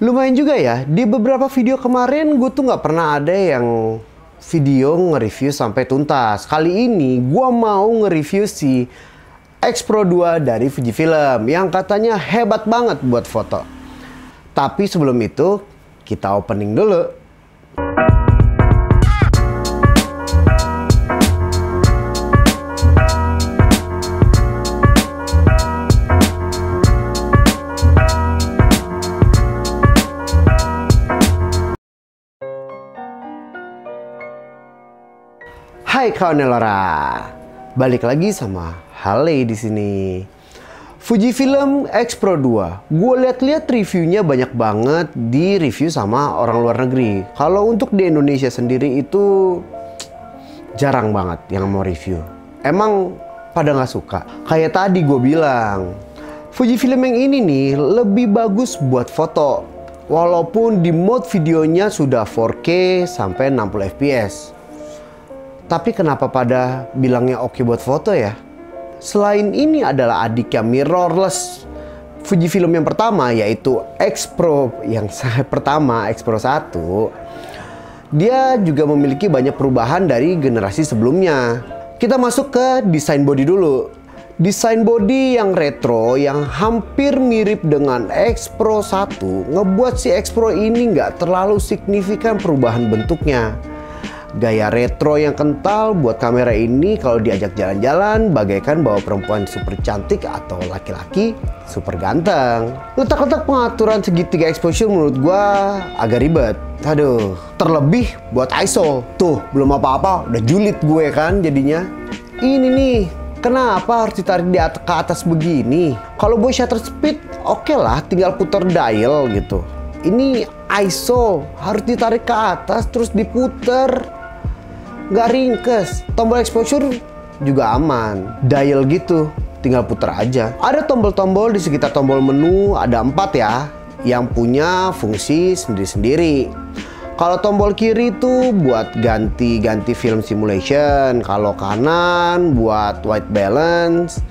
Lumayan juga ya, di beberapa video kemarin gue tuh nggak pernah ada yang video nge-review sampai tuntas. Kali ini gue mau nge-review si X Pro 2 dari Fujifilm yang katanya hebat banget buat foto. Tapi sebelum itu, kita opening dulu. Hai kawan Nelora, balik lagi sama Hale di sini. Fujifilm X Pro 2, gue lihat-lihat reviewnya banyak banget di review sama orang luar negeri. Kalau untuk di Indonesia sendiri itu jarang banget yang mau review. Emang pada nggak suka. Kayak tadi gue bilang, Fujifilm yang ini nih lebih bagus buat foto. Walaupun di mode videonya sudah 4K sampai 60 fps. Tapi kenapa pada bilangnya oke buat foto ya? Selain ini adalah adiknya mirrorless Fujifilm yang pertama, yaitu X Pro yang pertama, X Pro 1. Dia juga memiliki banyak perubahan dari generasi sebelumnya. Kita masuk ke desain body dulu. Desain body yang retro yang hampir mirip dengan X Pro 1 ngebuat si X Pro ini nggak terlalu signifikan perubahan bentuknya. Gaya retro yang kental buat kamera ini kalau diajak jalan-jalan bagaikan bawa perempuan super cantik atau laki-laki super ganteng. Letak-letak pengaturan segitiga exposure menurut gua agak ribet. Aduh, terlebih buat ISO. Tuh, belum apa-apa udah julid gue kan jadinya. Ini nih, kenapa harus ditarik ke atas begini? Kalau buat shutter speed, oke lah, tinggal putar dial gitu. Ini ISO harus ditarik ke atas terus diputer. Nggak ringkes. Tombol exposure juga aman. Dial gitu, tinggal puter aja. Ada tombol-tombol di sekitar tombol menu, ada 4 ya, yang punya fungsi sendiri-sendiri. Kalau tombol kiri itu buat ganti-ganti film simulation. Kalau kanan buat white balance.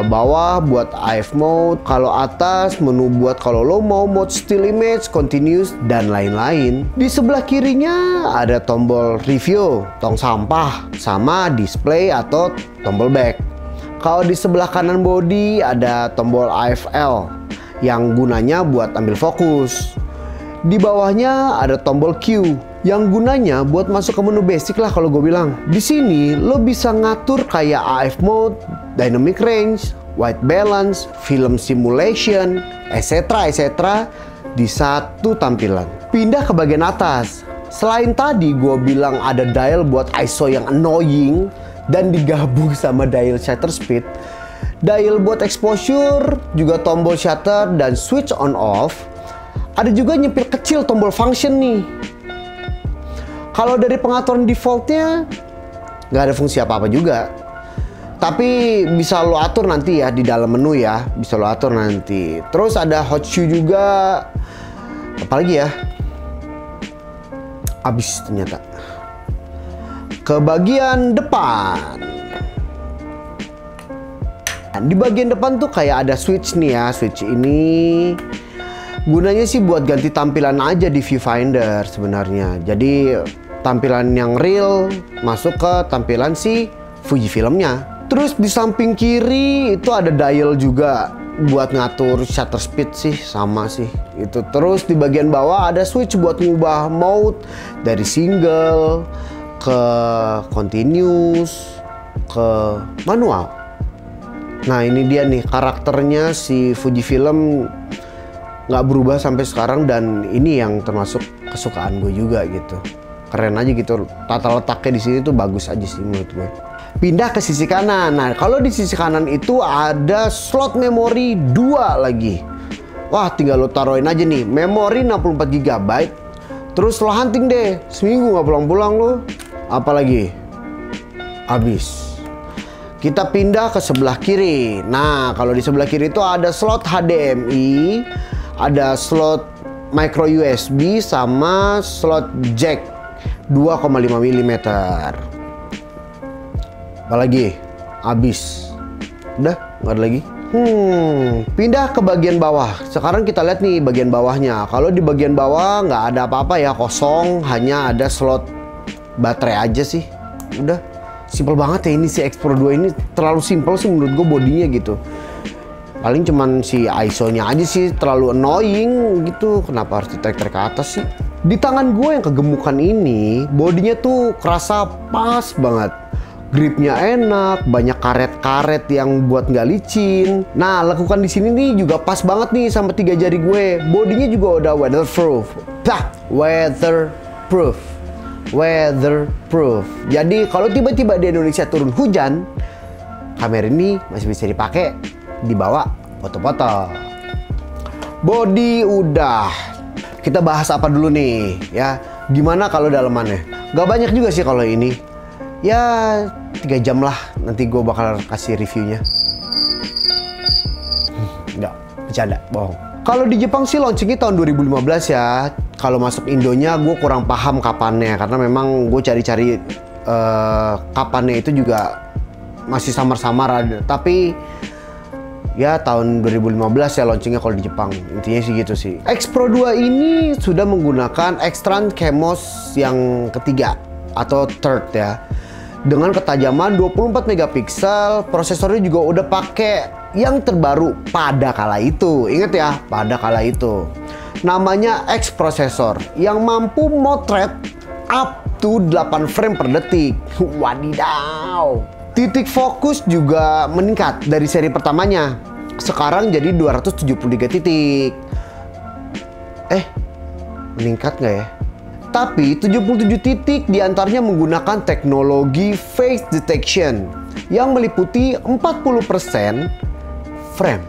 Bawah buat AF mode, kalau atas menu buat kalau lo mau mode still image, continuous, dan lain-lain. Di sebelah kirinya ada tombol review, tong sampah, sama display atau tombol back. Kalau di sebelah kanan body ada tombol AFL yang gunanya buat ambil fokus. Di bawahnya ada tombol Q yang gunanya buat masuk ke menu basic lah kalau gue bilang. Di sini lo bisa ngatur kayak AF mode, dynamic range, white balance, film simulation, etc. di satu tampilan. Pindah ke bagian atas. Selain tadi gue bilang ada dial buat ISO yang annoying dan digabung sama dial shutter speed, dial buat exposure, juga tombol shutter dan switch on off. Ada juga nyempil kecil tombol function nih. Kalau dari pengaturan defaultnya nggak ada fungsi apa-apa juga. Tapi bisa lo atur nanti ya di dalam menu ya. Bisa lo atur nanti. Terus ada hot shoe juga. Apalagi ya? Abis ternyata. Ke bagian depan. Di bagian depan tuh kayak ada switch nih ya. Switch ini gunanya sih buat ganti tampilan aja di viewfinder sebenarnya. Jadi tampilan yang real masuk ke tampilan si Fujifilmnya. Terus di samping kiri itu ada dial juga buat ngatur shutter speed sih, sama sih itu. Terus di bagian bawah ada switch buat ngubah mode dari single ke continuous ke manual. Nah ini dia nih karakternya si Fujifilm nggak berubah sampai sekarang, dan ini yang termasuk kesukaan gue juga gitu. Keren aja gitu, tata letaknya di sini tuh bagus aja sih menurut gue. Pindah ke sisi kanan. Nah kalau di sisi kanan itu ada slot memori 2 lagi. Wah tinggal lo taruhin aja nih memori 64 GB. Terus lo hunting deh, seminggu nggak pulang-pulang lo. Apalagi habis. Kita pindah ke sebelah kiri. Nah kalau di sebelah kiri itu ada slot HDMI, ada slot micro USB sama slot jack 2,5 mm. Apalagi? Habis. Udah, nggak ada lagi. Pindah ke bagian bawah. Sekarang kita lihat nih bagian bawahnya. Kalau di bagian bawah nggak ada apa-apa ya, kosong, hanya ada slot baterai aja sih. Udah, simple banget ya ini si X Pro 2 ini. Terlalu simple sih menurut gue bodinya gitu. Paling cuman si ISO-nya aja sih terlalu annoying gitu. Kenapa harus ditarik ke atas sih? Di tangan gue yang kegemukan ini, bodinya tuh kerasa pas banget. Gripnya enak, banyak karet-karet yang buat nggak licin. Nah, lekukan di sini nih juga pas banget nih sama 3 jari gue. Bodinya juga udah weatherproof. Weatherproof. Weatherproof. Jadi kalau tiba-tiba di Indonesia turun hujan, kamera ini masih bisa dipakai dibawa foto-foto. Body udah. Kita bahas apa dulu nih ya? Gimana kalau dalemannya? Gak banyak juga sih kalau ini. Ya 3 jam lah nanti gue bakal kasih reviewnya. Enggak, bercanda, bohong. Kalau di Jepang sih launchingnya tahun 2015 ya. Kalau masuk Indonya gue kurang paham kapannya, karena memang gue cari-cari kapannya itu juga masih samar-samar ada. Tapi ya tahun 2015 ya launchingnya kalau di Jepang. Intinya sih gitu sih. X Pro 2 ini sudah menggunakan X-Trans CMOS yang ketiga atau third ya. Dengan ketajaman 24 megapiksel, prosesornya juga udah pakai yang terbaru pada kala itu. Ingat ya, pada kala itu. Namanya X Processor yang mampu motret up to 8 frame per detik. Wadidaw. Titik fokus juga meningkat dari seri pertamanya. Sekarang jadi 273 titik. Meningkat nggak ya? Tapi 77 titik diantaranya menggunakan teknologi face detection yang meliputi 40% frame.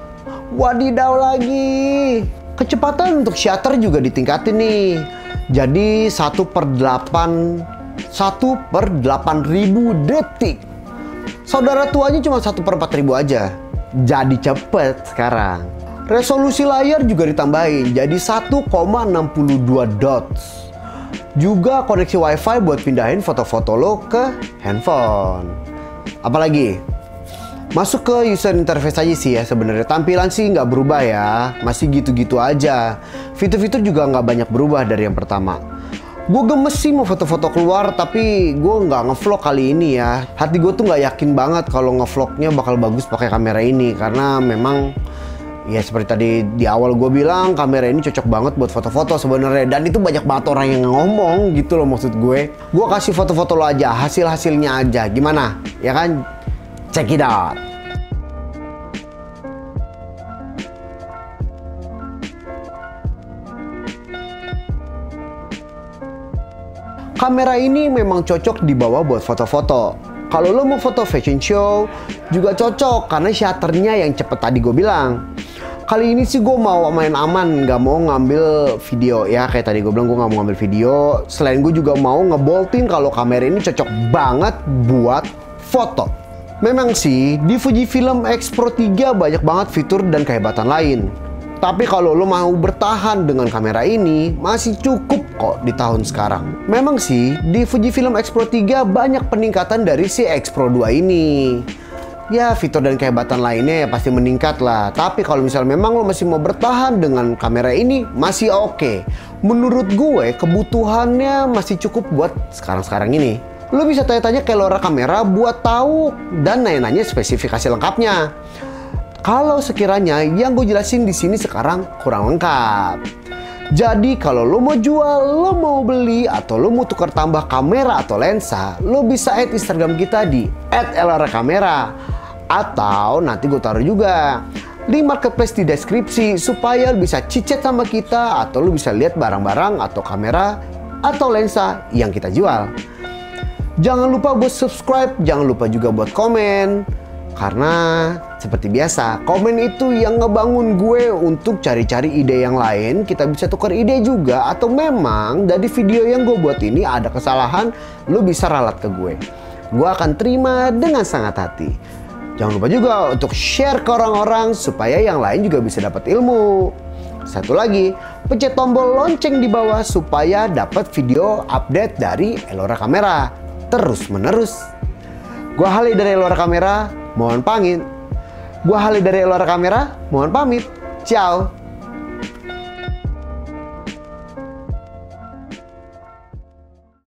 Wadidaw lagi. Kecepatan untuk shutter juga ditingkatin nih. Jadi 1/8.000 detik. Saudara tuanya cuma 1/4.000 aja. Jadi cepet sekarang. Resolusi layar juga ditambahin jadi 1,62 dots. Juga koneksi WiFi buat pindahin foto-foto lo ke handphone. Apalagi? Masuk ke user interface aja sih ya sebenarnya. Tampilan sih nggak berubah ya. Masih gitu-gitu aja. Fitur-fitur juga nggak banyak berubah dari yang pertama. Gue gemes sih mau foto-foto keluar, tapi gue nggak ngevlog kali ini ya. Hati gue tuh nggak yakin banget kalau ngevlognya bakal bagus pakai kamera ini. Karena memang ya seperti tadi di awal gue bilang, kamera ini cocok banget buat foto-foto sebenarnya. Dan itu banyak banget orang yang ngomong gitu loh maksud gue. Gue kasih foto-foto lo aja, hasil-hasilnya aja. Gimana? Ya kan? Check it out. Kamera ini memang cocok dibawa buat foto-foto. Kalau lo mau foto fashion show juga cocok karena shutternya yang cepet tadi gue bilang. Kali ini sih gue mau main aman, nggak mau ngambil video ya. Kayak tadi gue bilang gue nggak mau ngambil video. Selain gue juga mau ngeboltin kalau kamera ini cocok banget buat foto. Memang sih di Fujifilm X Pro 3 banyak banget fitur dan kehebatan lain. Tapi kalau lo mau bertahan dengan kamera ini, masih cukup kok di tahun sekarang. Memang sih, di Fujifilm X Pro 3 banyak peningkatan dari si X Pro 2 ini. Ya, fitur dan kehebatan lainnya ya pasti meningkat lah. Tapi kalau misalnya memang lo masih mau bertahan dengan kamera ini, masih oke. Menurut gue, kebutuhannya masih cukup buat sekarang-sekarang ini. Lo bisa tanya-tanya ke Laura Kamera buat tahu dan nanya-nanya spesifikasi lengkapnya. Kalau sekiranya yang gue jelasin di sini sekarang kurang lengkap. Jadi kalau lo mau jual, lo mau beli, atau lo mau tukar tambah kamera atau lensa, lo bisa add Instagram kita di @lrkamera. Atau nanti gue taruh juga link marketplace di deskripsi supaya lo bisa chit-chat sama kita, atau lo bisa lihat barang-barang atau kamera atau lensa yang kita jual. Jangan lupa buat subscribe, jangan lupa juga buat komen. Karena seperti biasa, komen itu yang ngebangun gue untuk cari-cari ide yang lain. Kita bisa tukar ide juga. Atau memang dari video yang gue buat ini ada kesalahan, lo bisa ralat ke gue. Gue akan terima dengan sangat hati. Jangan lupa juga untuk share ke orang-orang supaya yang lain juga bisa dapat ilmu. Satu lagi, pencet tombol lonceng di bawah supaya dapat video update dari Elora Kamera terus menerus. Gue Hale dari Elora Kamera. Mohon pamit. Gua Hale dari Elora Kamera, mohon pamit. Ciao.